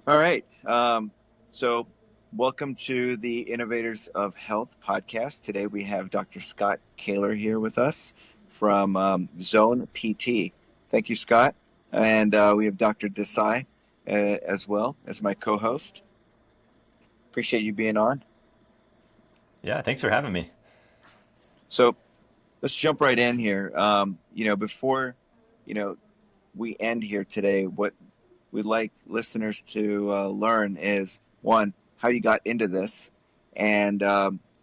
All right. So, welcome to the Innovators of Health podcast. Today we have Dr. Scott Kaylor here with us from Zone PT. Thank you, Scott. And we have Dr. Desai as well as my co host. Appreciate you being on. Yeah, thanks for having me. So, let's jump right in here. Before you know we end here today, what we'd like listeners to learn is one, how you got into this, and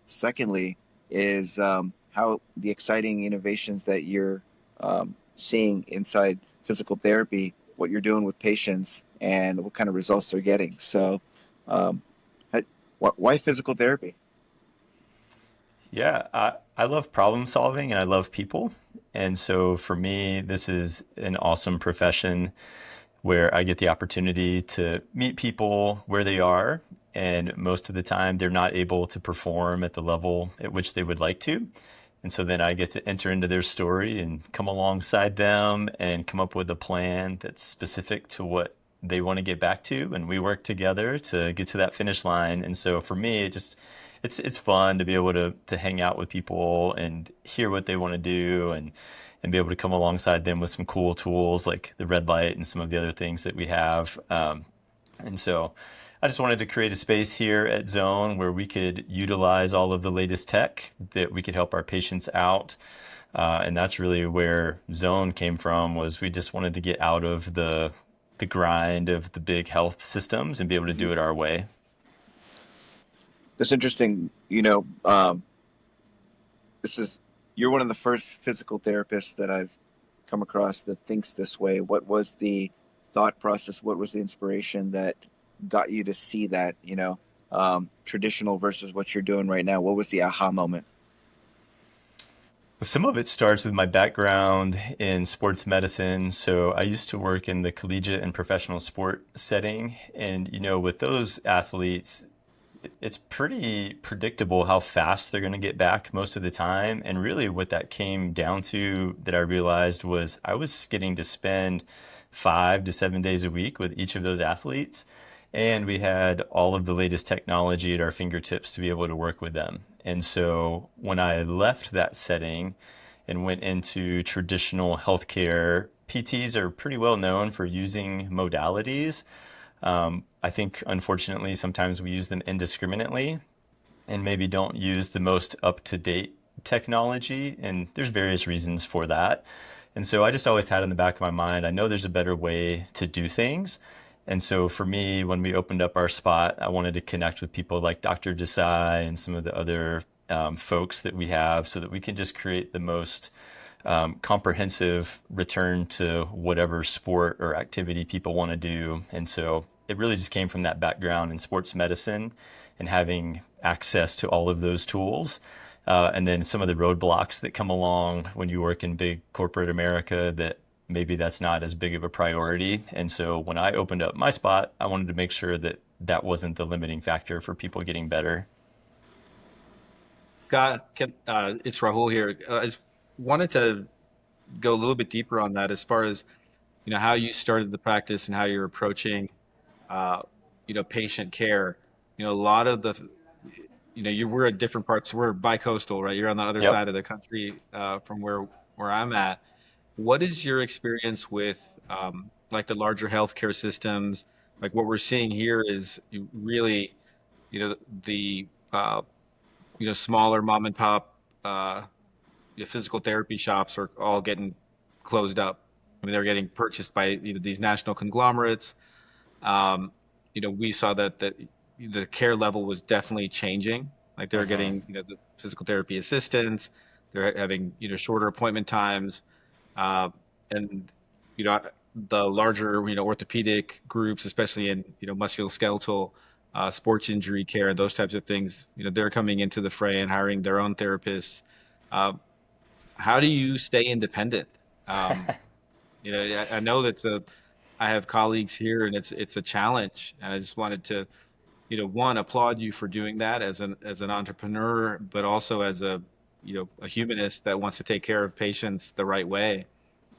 secondly, is how the exciting innovations that you're seeing inside physical therapy, what you're doing with patients, and what kind of results they're getting. So, um, why physical therapy? Yeah, I love problem solving and I love people. And so for me, this is an awesome profession where I get the opportunity to meet people where they are. And most of the time, they're not able to perform at the level at which they would like to. And so then I get to enter into their story and come alongside them and come up with a plan that's specific to what they want to get back to. And we work together to get to that finish line. And so for me, it's fun to be able to hang out with people and hear what they want to do and be able to come alongside them with some cool tools like the red light and some of the other things that we have. And so I just wanted to create a space here at Zone where we could utilize all of the latest tech that we could help our patients out. And that's really where Zone came from, was we just wanted to get out of the grind of the big health systems and be able to Mm-hmm. do it our way. That's interesting. This is you're one of the first physical therapists that I've come across that thinks this way. What was the thought process? What was the inspiration that got you to see that, traditional versus what you're doing right now? What was the aha moment? Some of it starts with my background in sports medicine. So I used to work in the collegiate and professional sport setting. And, with those athletes, it's pretty predictable how fast they're going to get back most of the time. And really, what that came down to that I realized was I was getting to spend 5 to 7 days a week with each of those athletes. And we had all of the latest technology at our fingertips to be able to work with them. And so when I left that setting and went into traditional healthcare, PTs are pretty well known for using modalities. I think, unfortunately, sometimes we use them indiscriminately and maybe don't use the most up to date technology. And there's various reasons for that. And so I just always had in the back of my mind, I know there's a better way to do things. And so for me, when we opened up our spot, I wanted to connect with people like Dr. Desai and some of the other folks that we have so that we can just create the most comprehensive return to whatever sport or activity people want to do. And so it really just came from that background in sports medicine and having access to all of those tools. And then some of the roadblocks that come along when you work in big corporate America that maybe that's not as big of a priority. And so when I opened up my spot, I wanted to make sure that that wasn't the limiting factor for people getting better. Scott, it's Rahul here. I just wanted to go a little bit deeper on that as far as, how you started the practice and how you're approaching, uh, patient care. A lot of we're at different parts. We're bi-coastal, right? You're on the other Yep. side of the country from where I'm at. What is your experience with like the larger healthcare systems? Like what we're seeing here is really, the smaller mom and pop uh, physical therapy shops are all getting closed up. I mean, they're getting purchased by these national conglomerates. Um, we saw that the care level was definitely changing. Like they're Hmm. getting the physical therapy assistants. They're having shorter appointment times, uh, and you know the larger orthopedic groups, especially in musculoskeletal sports injury care, those types of things. They're coming into the fray and hiring their own therapists. Uh, how do you stay independent? Um, I know I have colleagues here, and it's a challenge. And I just wanted to, one, applaud you for doing that as an entrepreneur, but also as a humanist that wants to take care of patients the right way.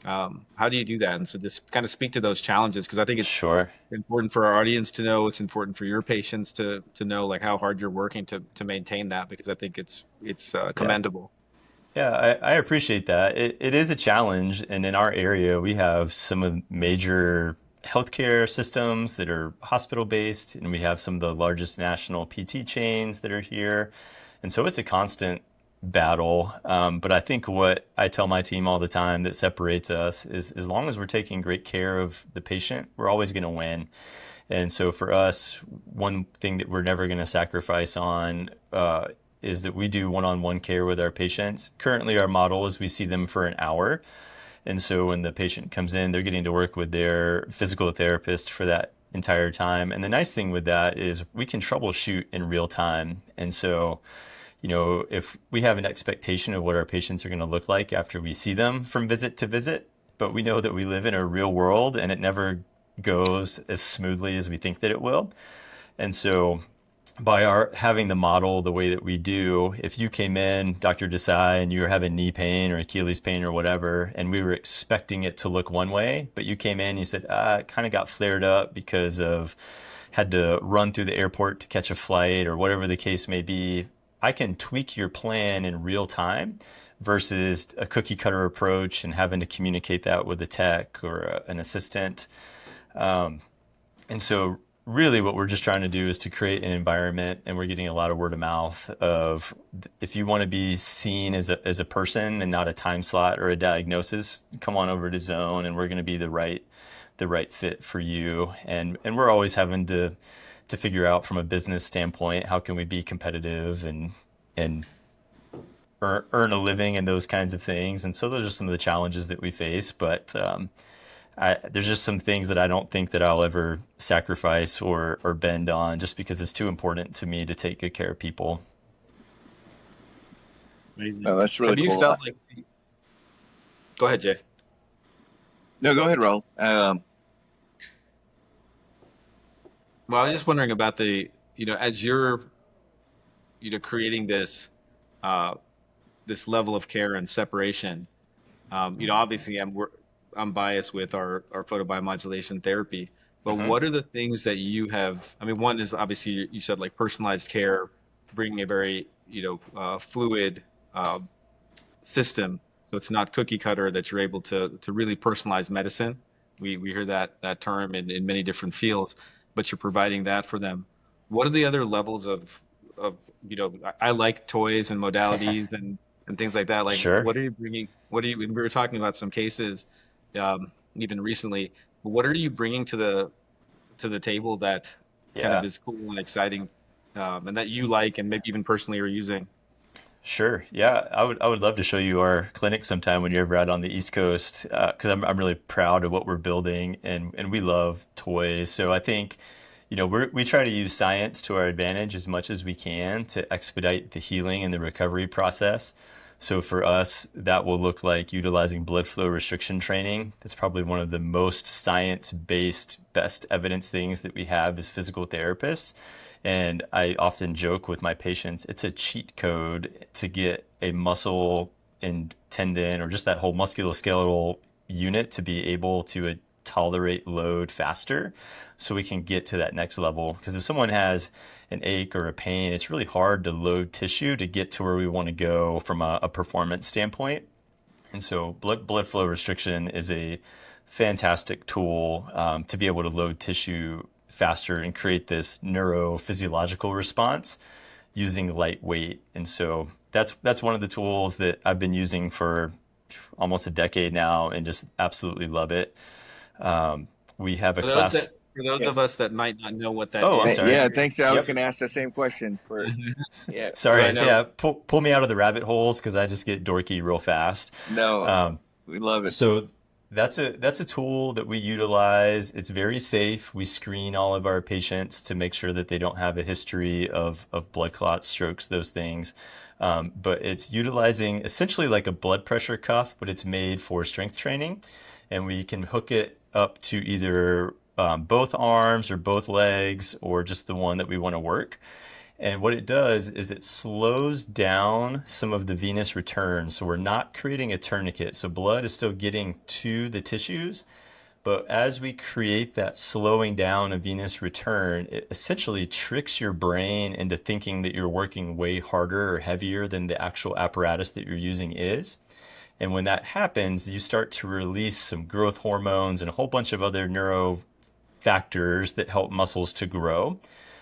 How do you do that? And so just kind of speak to those challenges because I think it's Sure. important for our audience to know. It's important for your patients to know like how hard you're working to maintain that because I think it's Yeah. commendable. Yeah, I appreciate that. It is a challenge, and in our area, we have some of the major healthcare systems that are hospital based, and we have some of the largest national PT chains that are here, and so it's a constant battle. But I think what I tell my team all the time that separates us is as long as we're taking great care of the patient, we're always going to win. And so for us, one thing that we're never going to sacrifice on is that we do one-on-one care with our patients. Currently, our model is we see them for an hour. And so when the patient comes in, they're getting to work with their physical therapist for that entire time. And the nice thing with that is we can troubleshoot in real time. And so, if we have an expectation of what our patients are going to look like after we see them from visit to visit, but we know that we live in a real world and it never goes as smoothly as we think that it will. And so by our having the model the way that we do, if you came in, Dr. Desai, and you were having knee pain or Achilles pain or whatever, and we were expecting it to look one way, but you came in and you said, it kind of got flared up because of had to run through the airport to catch a flight or whatever the case may be, I can tweak your plan in real time versus a cookie cutter approach and having to communicate that with a tech or an assistant. And so really what we're just trying to do is to create an environment, and we're getting a lot of word of mouth of if you want to be seen as a person and not a time slot or a diagnosis, come on over to Zone and we're going to be the right fit for you. And we're always having to figure out from a business standpoint, how can we be competitive and earn a living and those kinds of things. And so those are some of the challenges that we face. But there's just some things that I don't think that I'll ever sacrifice or bend on just because it's too important to me to take good care of people. Amazing. Oh, that's really Have you cool. felt like? Go ahead, Jay. No, go ahead, Raul. Well, I was just wondering about as you're, creating uh, this level of care and separation. Obviously, I'm biased with our photobiomodulation therapy, but Hmm. what are the things that you have? I mean, one is obviously you said like personalized care, bringing a very fluid uh, system, so it's not cookie cutter that you're able to really personalize medicine. We hear that term in many different fields, but you're providing that for them. What are the other levels of I like toys and modalities and things like that. Like, Sure. what are you bringing? What are you? We were talking about some cases, even recently. What are you bringing to the table that kind of Yeah. is cool and exciting, and that you like, and maybe even personally are using? Sure. Yeah, I would love to show you our clinic sometime when you're ever out on the East Coast, because I'm really proud of what we're building, and we love toys. So I think, we try to use science to our advantage as much as we can to expedite the healing and the recovery process. So for us, that will look like utilizing blood flow restriction training. That's probably one of the most science-based, best evidence things that we have as physical therapists. And I often joke with my patients, it's a cheat code to get a muscle and tendon or just that whole musculoskeletal unit to be able to tolerate load faster so we can get to that next level. Because if someone has an ache or a pain, it's really hard to load tissue to get to where we want to go from a performance standpoint. And so blood flow restriction is a fantastic tool to be able to load tissue faster and create this neurophysiological response using light weight. And so that's one of the tools that I've been using for almost a decade now and just absolutely love it. We have a For those class. that for those Yeah, of us that might not know what that Oh, I'm is, can sorry. yeah. you Thanks. I was Yep. going to ask the same question. For yeah, so go I Sorry. ahead. know Yeah. Pull me out of the rabbit holes because I just get dorky real fast. No, Um, we love it. So that's a tool that we utilize. It's very safe. We screen all of our patients to make sure that they don't have a history of blood clots, strokes, those things. But it's utilizing essentially like a blood pressure cuff, but it's made for strength training. And we can hook it up to either both arms or both legs or just the one that we want to work. And what it does is it slows down some of the venous return. So we're not creating a tourniquet. So blood is still getting to the tissues. But as we create that slowing down of venous return, it essentially tricks your brain into thinking that you're working way harder or heavier than the actual apparatus that you're using is. And when that happens, you start to release some growth hormones and a whole bunch of other neuro factors that help muscles to grow.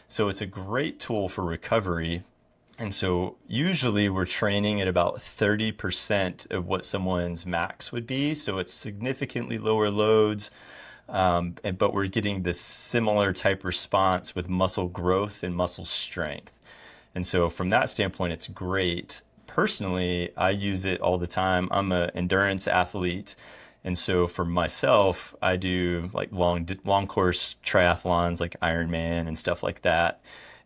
So it's a great tool for recovery. And so usually we're training at about 30% of what someone's max would be. So it's significantly lower loads, but we're getting this similar type response with muscle growth and muscle strength. And so from that standpoint, it's great. Personally, I use it all the time. I'm an endurance athlete. And so for myself, I do like long course triathlons like Ironman and stuff like that.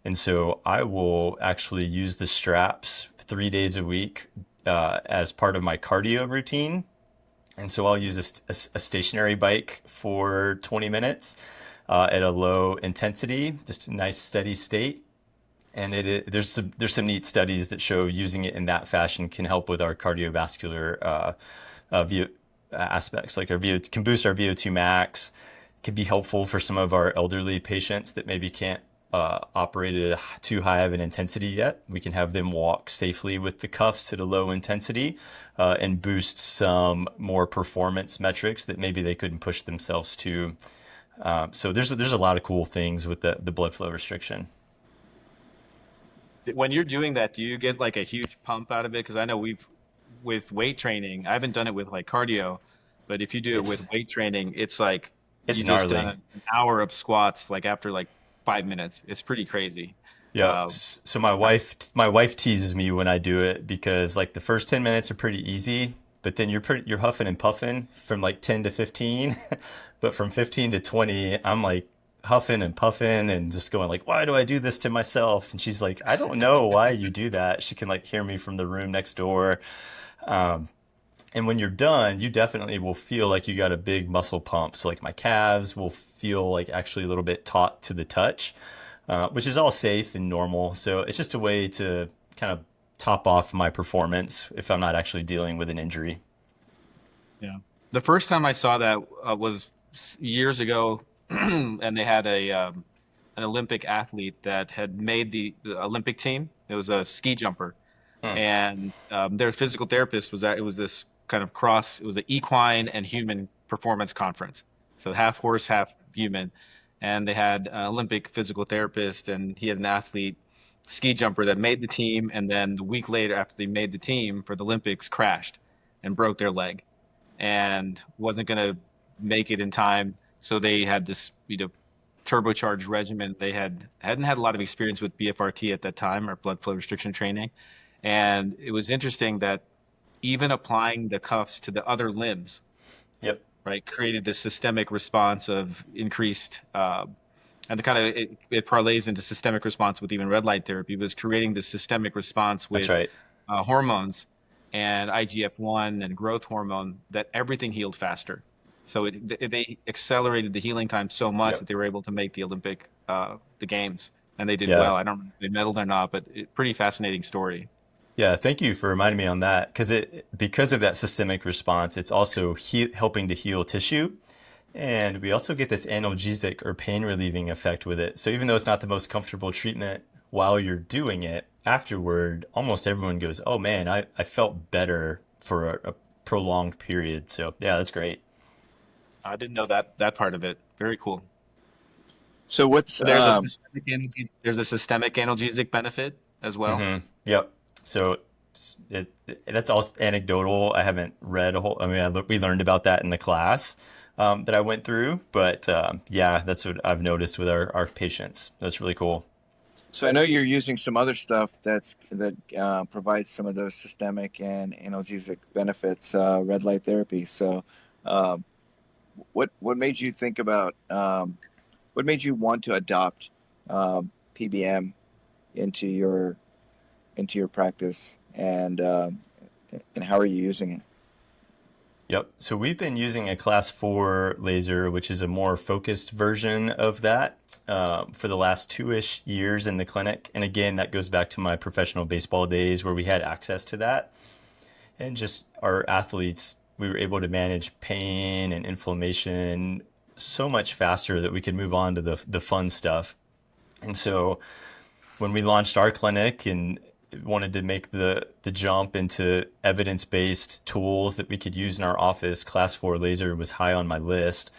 And so I will actually use the straps 3 days a week as part of my cardio routine. And so I'll use a stationary bike for 20 minutes at a low intensity, just a nice steady state. And there's some neat studies that show using it in that fashion can help with our cardiovascular aspects, like can boost our VO2 max, can be helpful for some of our elderly patients that maybe can't operate at too high of an intensity yet. We can have them walk safely with the cuffs at a low intensity and boost some more performance metrics that maybe they couldn't push themselves to. So there's a lot of cool things with the blood flow restriction. When you're doing that, do you get like a huge pump out of it? Because I know with weight training, I haven't done it with like cardio, but if you do it with It's weight training, it's like it's you just done gnarly. an hour of squats like after like 5 minutes. It's pretty crazy. Yeah. Uh, So my wife teases me when I do it because like the first 10 minutes are pretty easy, but then you're huffing and puffing from like 10 to 15, but from 15 to 20, I'm like huffing and puffing and just going like, why do I do this to myself? And she's like, I don't know why you do that. She can like hear me from the room next door. And when you're done, you definitely will feel like you got a big muscle pump. So like my calves will feel like actually a little bit taut to the touch, which is all safe and normal. So it's just a way to kind of top off my performance if I'm not actually dealing with an injury. yeah. The first time I saw that was years ago, and they had an Olympic athlete that had made the Olympic team. It was a ski jumper, Hmm. and their physical therapist was that it was this kind of cross. It was an equine and human performance conference, so half horse, half human, and they had an Olympic physical therapist, and he had an athlete ski jumper that made the team, and then the week later, after they made the team for the Olympics, crashed and broke their leg and wasn't going to make it in time. So they had this, turbocharged regimen. They hadn't had a lot of experience with BFRT at that time, or blood flow restriction training, and it was interesting that even applying the cuffs to the other limbs, Yep. right, created this systemic response of increased, and the kind of it parlays into systemic response with even red light therapy, was creating this systemic response That's with right. hormones and IGF-1 and growth hormone that everything healed faster. So they accelerated the healing time so much Yep. that they were able to make the Olympic the games, and they did Yeah. well. I don't know if they medaled or not, but pretty fascinating story. Yeah, thank you for reminding me on that because of that systemic response, it's also helping to heal tissue. And we also get this analgesic or pain relieving effect with it. So even though it's not the most comfortable treatment while you're doing it, afterward, almost everyone goes, oh man, I felt better for a prolonged period. So yeah, that's great. I didn't know that part of it. Very cool. So what's So there's a systemic analgesic benefit as well. Yep. So that's all anecdotal. I haven't read a whole, I mean, we learned about that in the class that I went through, but yeah, that's what I've noticed with our patients. That's really cool. so I know you're using some other stuff that provides some of those systemic and analgesic benefits, red light therapy. So, um, what made you think about what made you want to adopt PBM into your practice, and how are you using it? Yep. So we've been using a class 4 laser, which is a more focused version of that. for the last 2-ish years in the clinic. And again, that goes back to my professional baseball days where we had access to that. And just our athletes, we were able to manage pain and inflammation so much faster that we could move on to the fun stuff. And so when we launched our clinic and wanted to make the jump into evidence-based tools that we could use in our office, class 4 laser was high on my list.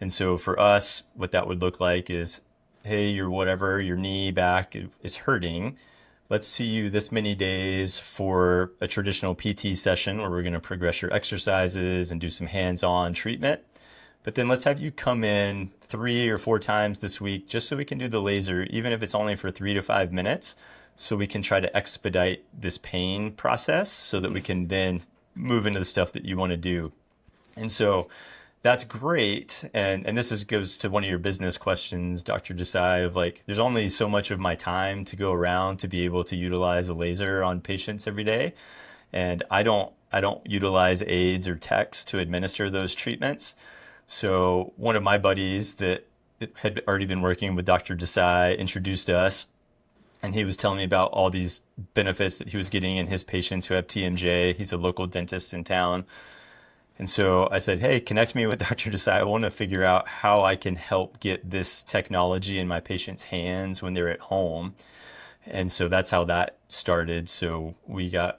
And so for us, what that would look like is, hey, your knee, back is hurting. Let's see you this many days for a traditional PT session where we're going to progress your exercises and do some hands-on treatment. But then let's have you come in 3 or 4 times this week just so we can do the laser, even if it's only for 3 to 5 minutes, so we can try to expedite this pain process so that we can then move into the stuff that you want to do. And so that's great. And goes to one of your business questions, Dr. Desai, of like, there's only so much of my time to go around to be able to utilize a laser on patients every day. And I don't utilize aides or techs to administer those treatments. So one of my buddies that had already been working with Dr. Desai introduced us, and he was telling me about all these benefits that he was getting in his patients who have TMJ. He's a local dentist in town. And so I said, hey, connect me with Dr. Desai. I want to figure out how I can help get this technology in my patients' hands when they're at home. And so that's how that started. So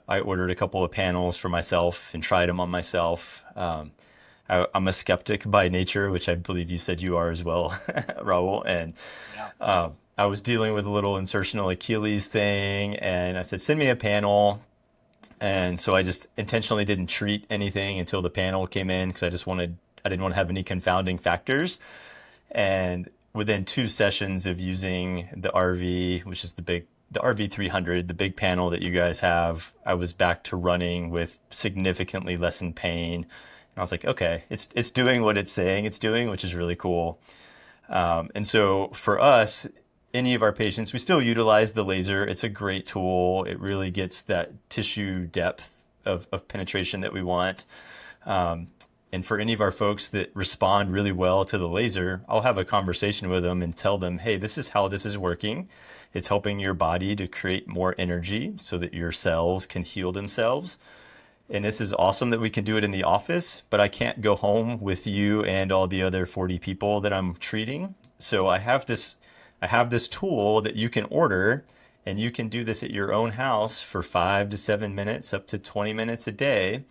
I ordered a couple of panels for myself and tried them on myself. I'm a skeptic by nature, which I believe you said you are as well, Raul. And I was dealing with a little insertional Achilles thing, and I said, send me a panel. And so I just intentionally didn't treat anything until the panel came in because I didn't want to have any confounding factors. And within 2 sessions of using the RV, which is the RV300, the big panel that you guys have, I was back to running with significantly lessened pain. And I was like, okay, it's doing what it's saying it's doing, which is really cool. And so for us, any of our patients, we still utilize the laser. It's a great tool. It really gets that tissue depth of penetration that we want. And for any of our folks that respond really well to the laser, I'll have a conversation with them and tell them, hey, this is how this is working. It's helping your body to create more energy so that your cells can heal themselves. And this is awesome that we can do it in the office, but I can't go home with you and all the other 40 people that I'm treating. So I have this tool that you can order, and you can do this at your own house for 5 to 7 minutes, up to 20 minutes a day,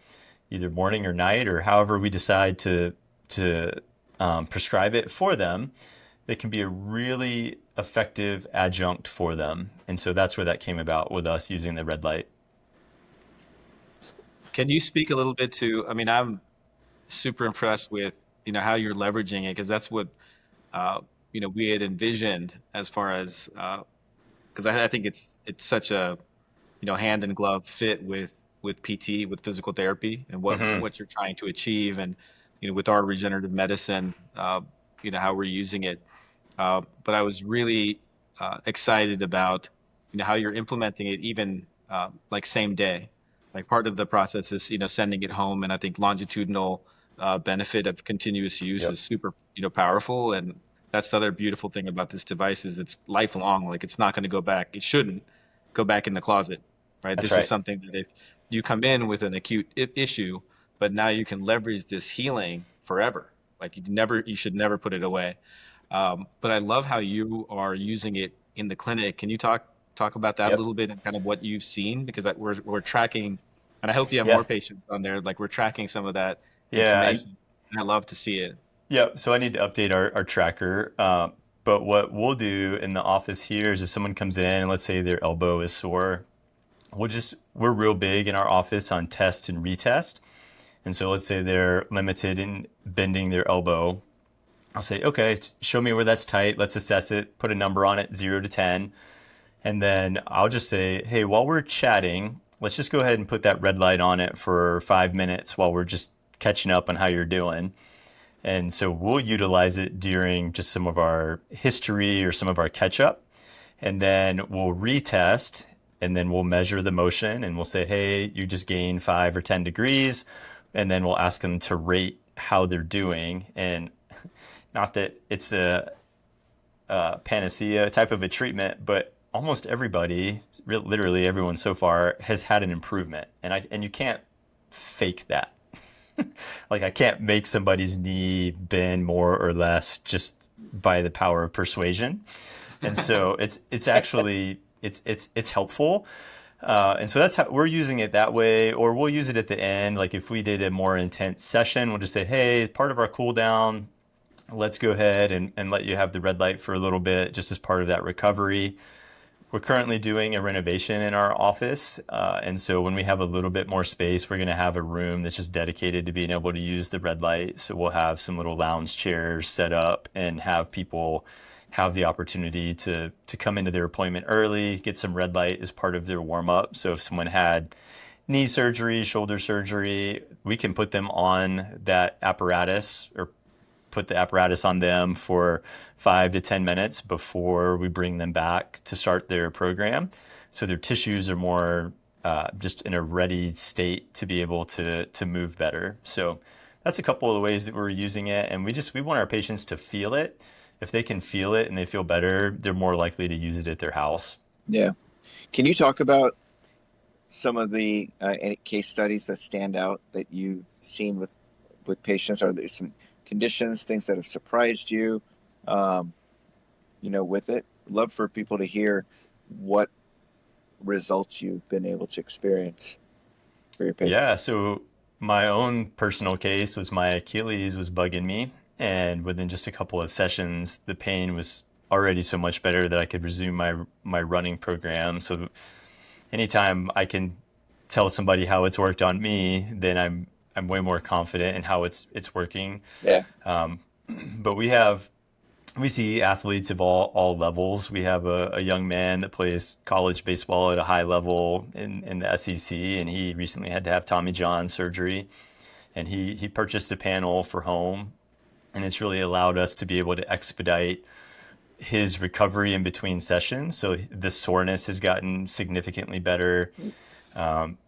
either morning or night, or however we decide to prescribe it for them. That can be a really effective adjunct for them. And so that's where that came about with us using the red light. Can you speak a little bit to, I mean, I'm super impressed with, how you're leveraging it, because that's what, we had envisioned as far as, because I think it's such a, hand in glove fit with PT, with physical therapy and what you're trying to achieve. And, with our regenerative medicine, how we're using it. But I was really excited about, how you're implementing it even like same day. Like part of the process is, sending it home. And I think longitudinal benefit of continuous use Yep. is super, powerful. And that's the other beautiful thing about this device is it's lifelong. Like it's not going to go back. It shouldn't go back in the closet, right? That's This is right. something that if you come in with an acute issue, but now you can leverage this healing forever. Like you should never put it away. But I love how you are using it in the clinic. Can you talk about that a Yep. little bit and kind of what you've seen? Because we're tracking, and I hope you have Yeah. more patients on there. Like we're tracking some of that Yeah. information, and I love to see it. Yep. So I need to update our tracker. But what we'll do in the office here is if someone comes in and let's say their elbow is sore, we're real big in our office on test and retest. And so let's say they're limited in bending their elbow. I'll say, okay, show me where that's tight. Let's assess it, put a number on it, 0 to 10. And then I'll just say, hey, while we're chatting, let's just go ahead and put that red light on it for 5 minutes while we're just catching up on how you're doing. And so we'll utilize it during just some of our history or some of our catch up. And then we'll retest and then we'll measure the motion and we'll say, hey, you just gained 5 or 10 degrees. And then we'll ask them to rate how they're doing. And not that it's a panacea type of a treatment, but almost everybody, literally everyone so far, has had an improvement, and you can't fake that. Like I can't make somebody's knee bend more or less just by the power of persuasion. And so it's actually it's helpful. And so that's how we're using it that way, or we'll use it at the end. Like if we did a more intense session, we'll just say, hey, part of our cool down, let's go ahead and let you have the red light for a little bit just as part of that recovery. We're currently doing a renovation in our office. And so when we have a little bit more space, we're going to have a room that's just dedicated to being able to use the red light. So we'll have some little lounge chairs set up and have people have the opportunity to come into their appointment early, get some red light as part of their warm up. So if someone had knee surgery, shoulder surgery, we can put them on that apparatus or put the apparatus on them for 5 to 10 minutes before we bring them back to start their program. So their tissues are more just in a ready state to be able to move better. So that's a couple of the ways that we're using it. And we want our patients to feel it. If they can feel it and they feel better, they're more likely to use it at their house. Yeah. Can you talk about some of the any case studies that stand out that you've seen with patients? Are there some conditions, things that have surprised you, um, with it? Love for people to hear what results you've been able to experience for your patients. Yeah, so my own personal case was my Achilles was bugging me, and within just a couple of sessions, the pain was already so much better that I could resume my running program. So anytime I can tell somebody how it's worked on me, then I'm way more confident in how it's working. Yeah. But we see athletes of all levels. We have a young man that plays college baseball at a high level in the SEC, and he recently had to have Tommy John surgery. And he purchased a panel for home, and it's really allowed us to be able to expedite his recovery in between sessions. So the soreness has gotten significantly better.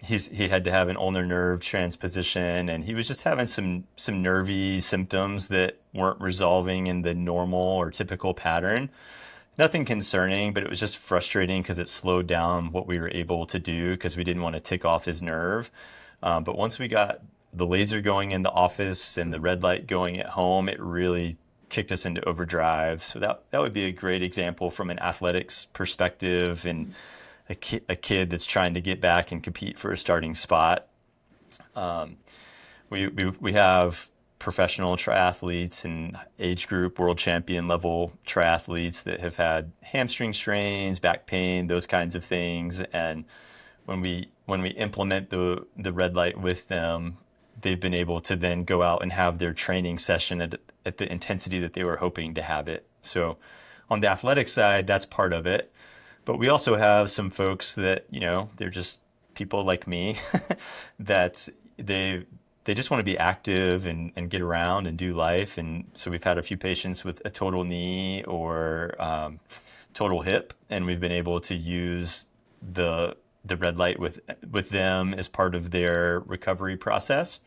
He had to have an ulnar nerve transposition, and he was just having some nervy symptoms that weren't resolving in the normal or typical pattern. Nothing concerning, but it was just frustrating because it slowed down what we were able to do because we didn't want to tick off his nerve. But once we got the laser going in the office and the red light going at home, it really kicked us into overdrive. So that would be a great example from an athletics perspective and a kid that's trying to get back and compete for a starting spot. We have professional triathletes and age group world champion level triathletes that have had hamstring strains, back pain, those kinds of things. And when we implement the red light with them, they've been able to then go out and have their training session at the intensity that they were hoping to have it. So on the athletic side, that's part of it. But we also have some folks that, they're just people like me that they just want to be active and get around and do life. And so we've had a few patients with a total knee or total hip, and we've been able to use the red light with them as part of their recovery process.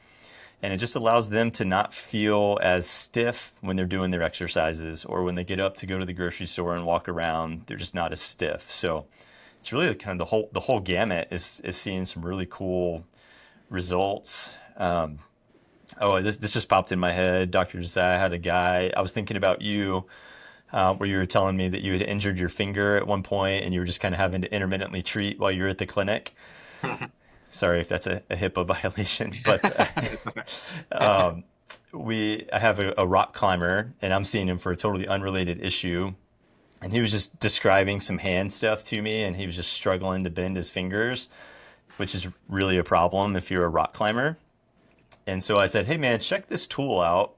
And it just allows them to not feel as stiff when they're doing their exercises, or when they get up to go to the grocery store and walk around, they're just not as stiff. So it's really kind of the whole gamut is seeing some really cool results. This just popped in my head. Dr. Josiah, I had a guy, I was thinking about you, where you were telling me that you had injured your finger at one point and you were just kind of having to intermittently treat while you were at the clinic. Sorry if that's a HIPAA violation, but It's okay. I have a rock climber, and I'm seeing him for a totally unrelated issue. And he was just describing some hand stuff to me, and he was just struggling to bend his fingers, which is really a problem if you're a rock climber. And so I said, hey man, check this tool out.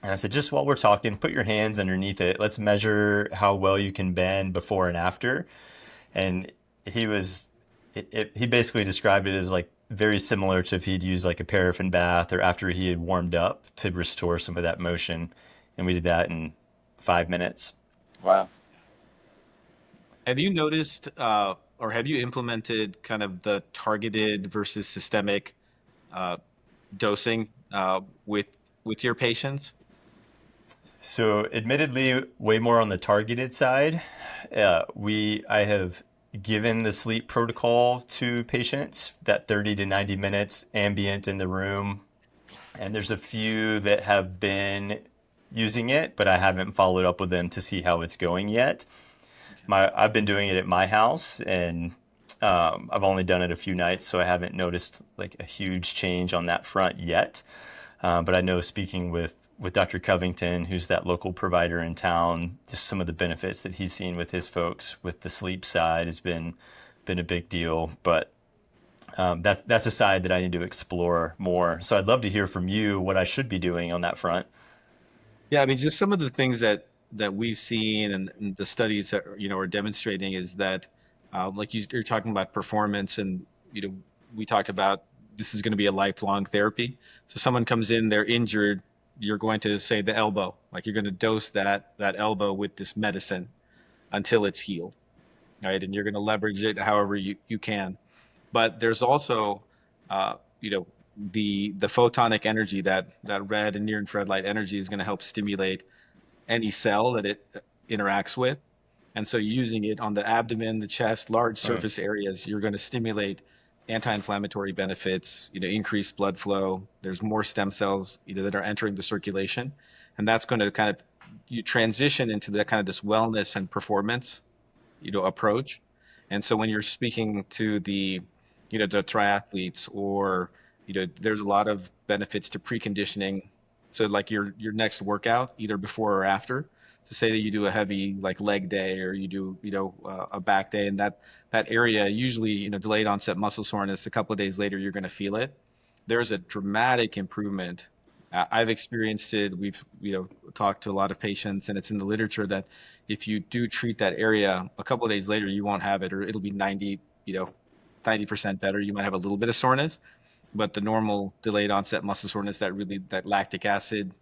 And I said, just while we're talking, put your hands underneath it. Let's measure how well you can bend before and after. And he basically described it as like very similar to if he'd used like a paraffin bath or after he had warmed up to restore some of that motion. And we did that in 5 minutes. Wow. Have you noticed, or have you implemented kind of the targeted versus systemic uh, dosing with your patients? So, admittedly, way more on the targeted side. I have given the sleep protocol to patients, that 30 to 90 minutes ambient in the room. And there's a few that have been using it, but I haven't followed up with them to see how it's going yet. Okay. I've been doing it at my house, and I've only done it a few nights, so I haven't noticed like a huge change on that front yet. But I know speaking with Dr. Covington, who's that local provider in town, just some of the benefits that he's seen with his folks with the sleep side has been a big deal. But that's a side that I need to explore more. So I'd love to hear from you what I should be doing on that front. Yeah, I mean, just some of the things that we've seen and the studies that are demonstrating is that, like you're talking about performance, and we talked about this is going to be a lifelong therapy. So someone comes in, they're injured, you're going to say the elbow, like you're going to dose that elbow with this medicine until it's healed, right? And you're going to leverage it however you can. But there's also, you know, the photonic energy, that red and near infrared light energy is going to help stimulate any cell that it interacts with. And so using it on the abdomen, the chest, large Mm. surface areas, you're going to stimulate anti-inflammatory benefits, increased blood flow. There's more stem cells, that are entering the circulation. And that's going to kind of you transition into the kind of this wellness and performance, approach. And so when you're speaking to the triathletes, or, there's a lot of benefits to preconditioning. So like your next workout, either before or after, to say that you do a heavy like leg day, or you do, a back day, and that area usually, delayed onset muscle soreness, a couple of days later, you're going to feel it. There's a dramatic improvement. I've experienced it. We've, talked to a lot of patients, and it's in the literature that if you do treat that area, a couple of days later, you won't have it, or it'll be 90% better. You might have a little bit of soreness, but the normal delayed onset muscle soreness, that lactic acid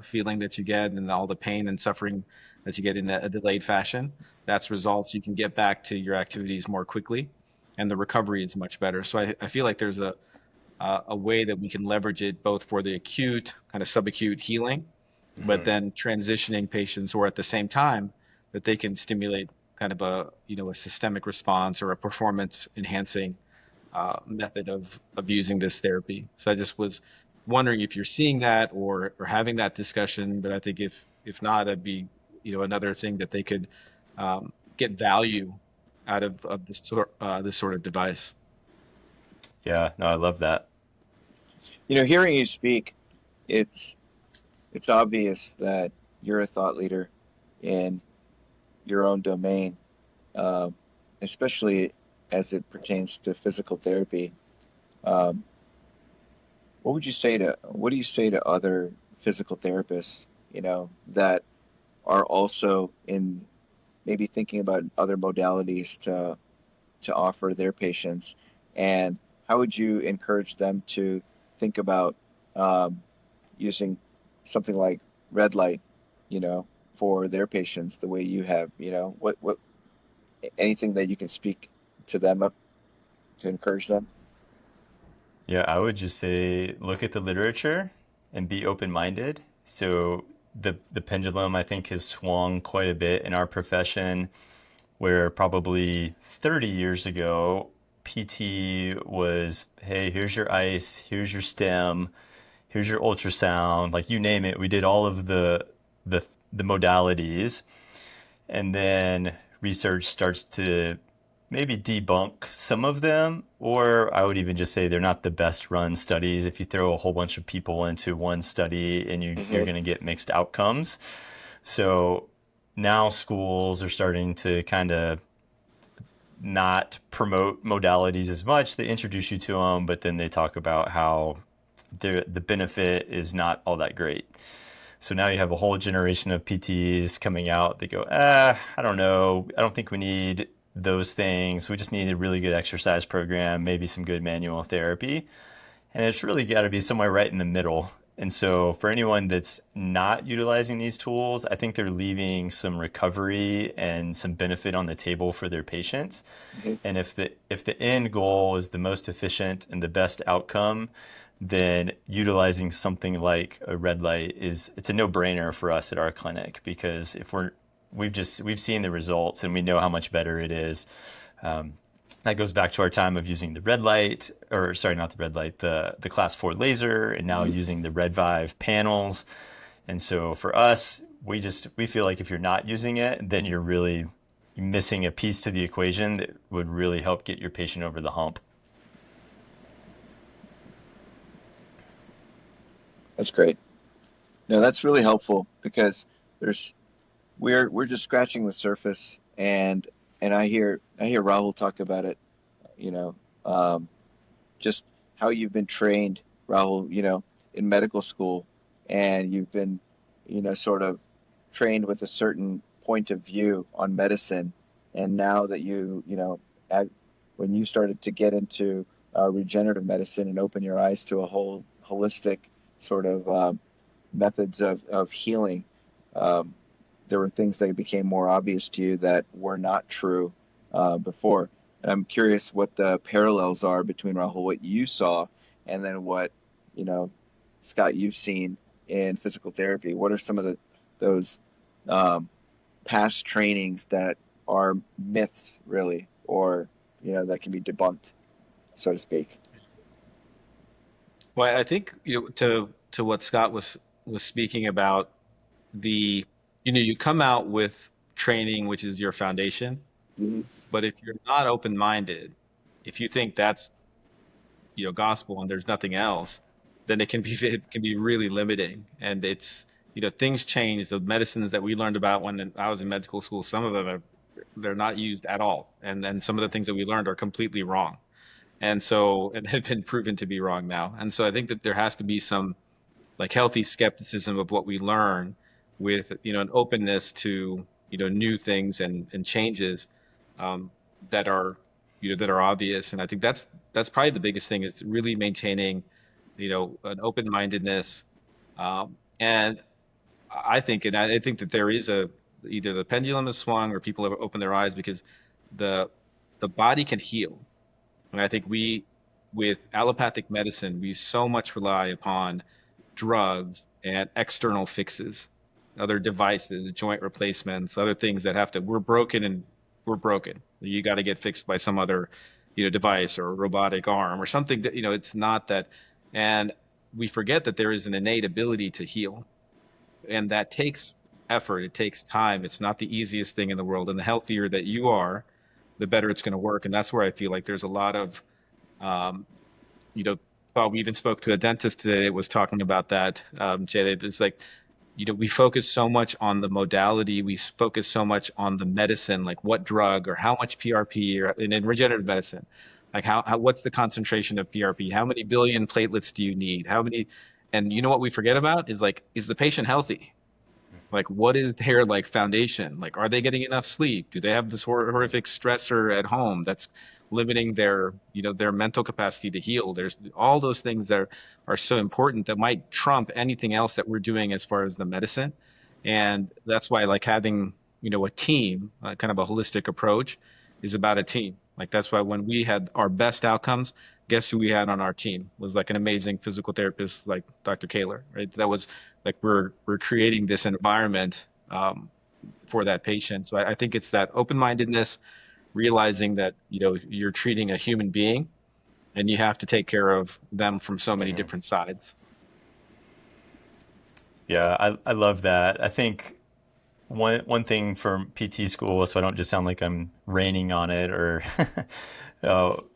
feeling that you get, and all the pain and suffering that you get in a delayed fashion, that's results. You can get back to your activities more quickly, and the recovery is much better. So I feel like there's a way that we can leverage it both for the acute, kind of subacute healing, but then transitioning patients, or at the same time that they can stimulate kind of a systemic response, or a performance enhancing method of using this therapy. So I just was wondering if you're seeing that, or having that discussion. But I think if not, that'd be another thing that they could get value out of this sort of device. Yeah, no, I love that. Hearing you speak, it's it's obvious that you're a thought leader in your own domain, um, especially as it pertains to physical therapy. Um, what do you say to other physical therapists, that are also in maybe thinking about other modalities to offer their patients, and how would you encourage them to think about um, using something like red light, you know, for their patients the way you have, what anything that you can speak to them up to encourage them? Yeah, I would just say look at the literature and be open-minded. So the pendulum I think has swung quite a bit in our profession, where probably 30 years ago PT was, hey, here's your ice, here's your stem, here's your ultrasound, like you name it. We did all of the the modalities, and then research starts to maybe debunk some of them, or I would even just say they're not the best run studies. If you throw a whole bunch of people into one study, and you're Hmm. going to get mixed outcomes. So now schools are starting to kind of not promote modalities as much. They introduce you to them, but then they talk about how the benefit is not all that great. So now you have a whole generation of PTs coming out. They go, I don't know. I don't think we need those things. We just need a really good exercise program, maybe some good manual therapy. And it's really got to be somewhere right in the middle. And so for anyone that's not utilizing these tools, I think they're leaving some recovery and some benefit on the table for their patients. Hmm. And if the end goal is the most efficient and the best outcome, then utilizing something like a red light it's a no-brainer for us at our clinic, because if we've seen the results and we know how much better it is. That goes back to our time of using the red light, or sorry, not the red light, the class 4 laser, and now using the Red Vive panels. And so for us, we feel like if you're not using it, then you're really missing a piece to the equation that would really help get your patient over the hump. That's great. No, that's really helpful because there's we're just scratching the surface, and I hear Rahul talk about it, you know, um, just how you've been trained, Rahul, in medical school, and you've been, sort of trained with a certain point of view on medicine, and now that at, when you started to get into regenerative medicine and open your eyes to a whole holistic sort of methods of healing, um, there were things that became more obvious to you that were not true before. And I'm curious what the parallels are between Rahul, what you saw, and then what, you know, Scott, you've seen in physical therapy. What are some of those um, past trainings that are myths, really, or that can be debunked, so to speak? Well, I think to what Scott was speaking about, the you come out with training, which is your foundation, Hmm. but if you're not open-minded, if you think that's gospel and there's nothing else, then it can be really limiting. And it's things change. The medicines that we learned about when I was in medical school, some of them they're not used at all, and then some of the things that we learned are completely wrong. And so it had been proven to be wrong now. And so I think that there has to be some like healthy skepticism of what we learn, with an openness to new things and changes, um, that are that are obvious. And I think that's probably the biggest thing, is really maintaining an open-mindedness. And I think that there is a either the pendulum has swung or people have opened their eyes, because the the body can heal. And I think with allopathic medicine, we so much rely upon drugs and external fixes, other devices, joint replacements, other things that have to, we're broken and we're broken. You got to get fixed by some other, device or robotic arm or something that, it's not that. And we forget that there is an innate ability to heal, and that takes effort. It takes time. It's not the easiest thing in the world. And the healthier that you are, the better it's going to work. And that's where I feel like there's a lot of, um, you know, thought we even spoke to a dentist today that was talking about that. Jay, it's like, we focus so much on the modality, we focus so much on the medicine, like what drug or how much PRP, or in regenerative medicine, like what's the concentration of PRP? How many billion platelets do you need? How many? And what we forget about is, like, is the patient healthy? Like, what is their like foundation? Like, are they getting enough sleep? Do they have this horrific stressor at home that's limiting their their mental capacity to heal? There's all those things that are so important, that might trump anything else that we're doing as far as the medicine. And that's why, like, having a team, kind of a holistic approach, is about a team. Like, that's why when we had our best outcomes, guess who we had on our team was like an amazing physical therapist, like Dr. Kaylor, right? That was like, we're creating this environment, for that patient. So I think it's that open-mindedness, realizing that you're treating a human being, and you have to take care of them from so many different sides. Yeah, I love that. I think one thing from PT school, so I don't just sound like I'm raining on it or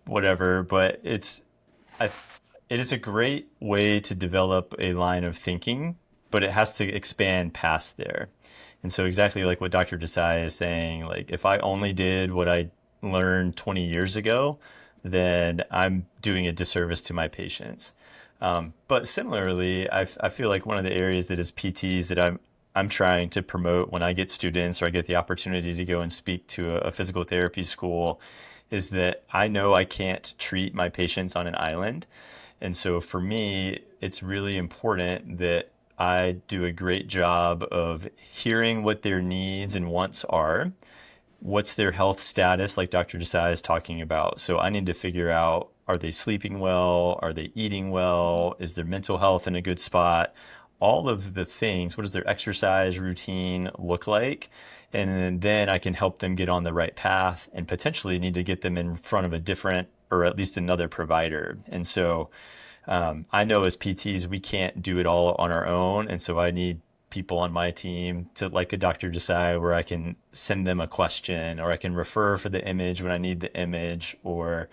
whatever, but I, it is a great way to develop a line of thinking, but it has to expand past there. And so exactly like what Dr. Desai is saying, like if I only did what I learned 20 years ago, then I'm doing a disservice to my patients. But similarly, I feel like one of the areas that as PTs that I'm trying to promote when I get students or I get the opportunity to go and speak to a physical therapy school is that I know I can't treat my patients on an island. And so for me, it's really important that I do a great job of hearing what their needs and wants are, what's their health status, like Dr. Desai is talking about. So I need to figure out Are they sleeping well? Are they eating well? Is their mental health in a good spot? All of the things. What does their exercise routine look like? And then I can help them get on the right path and potentially need to get them in front of a different or at least another provider. And so I know as PTs, we can't do it all on our own. And so I need people on my team to, like a Dr. Desai, where I can send them a question or I can refer for the image when I need the image, or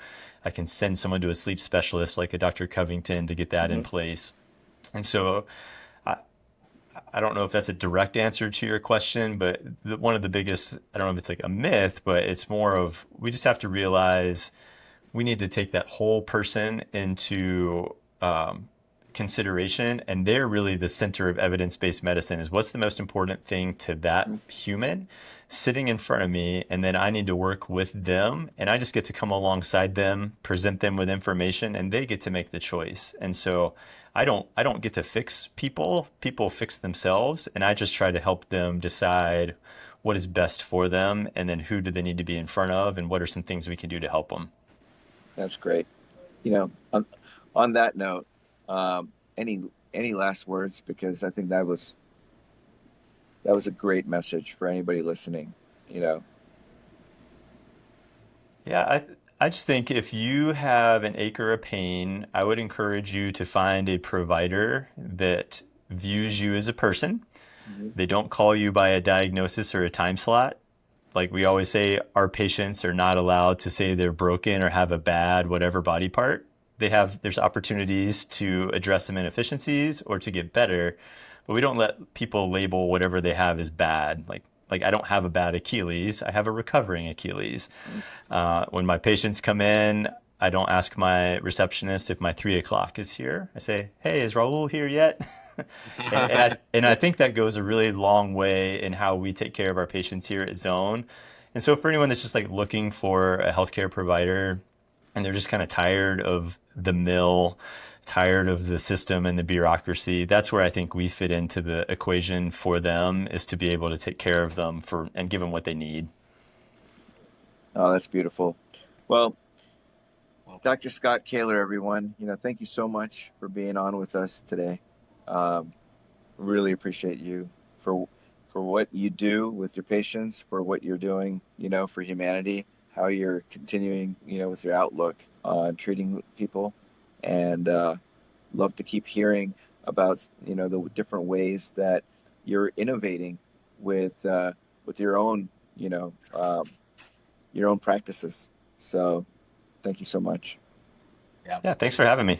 I can send someone to a sleep specialist like a Dr. Covington to get that in Hmm. place. And so I don't know if that's a direct answer to your question, but one of the biggest, I don't know if it's like a myth, but it's more of we just have to realize we need to take that whole person into consideration, and they're really the center of evidence-based medicine. Is what's the most important thing to that human sitting in front of me, and then I need to work with them, and I just get to come alongside them, present them with information, and they get to make the choice. And so I don't get to fix people. People fix themselves, and I just try to help them decide what is best for them, and then who do they need to be in front of, and what are some things we can do to help them. That's great. You know, on that note, any last words? Because I think that was a great message for anybody listening. You know, Yeah, I just think if you have an acre of pain, I would encourage you to find a provider that views you as a person. Mhm. They don't call you by a diagnosis or a time slot. Like we always say, our patients are not allowed to say they're broken or have a bad whatever body part. There's opportunities to address some inefficiencies or to get better, but we don't let people label whatever they have as bad. Like I don't have a bad Achilles, I have a recovering Achilles. When my patients come in, I don't ask my receptionist if my 3 o'clock is here. I say, "Hey, is Raul here yet?" and I think that goes a really long way in how we take care of our patients here at Zone. And so for anyone that's just like looking for a healthcare provider and they're just kind of tired of the mill, tired of the system and the bureaucracy, that's where I think we fit into the equation for them, is to be able to take care of them for and give them what they need. oh, that's beautiful. Well, Well, Dr. Scott Kaylor, everyone, thank you so much for being on with us today. Um, really appreciate you for what you do with your patients, for what you're doing, for humanity, how you're continuing, with your outlook on treating people, and love to keep hearing about, the different ways that you're innovating with your own practices. So thank you so much. yeah. Yeah, thanks for having me.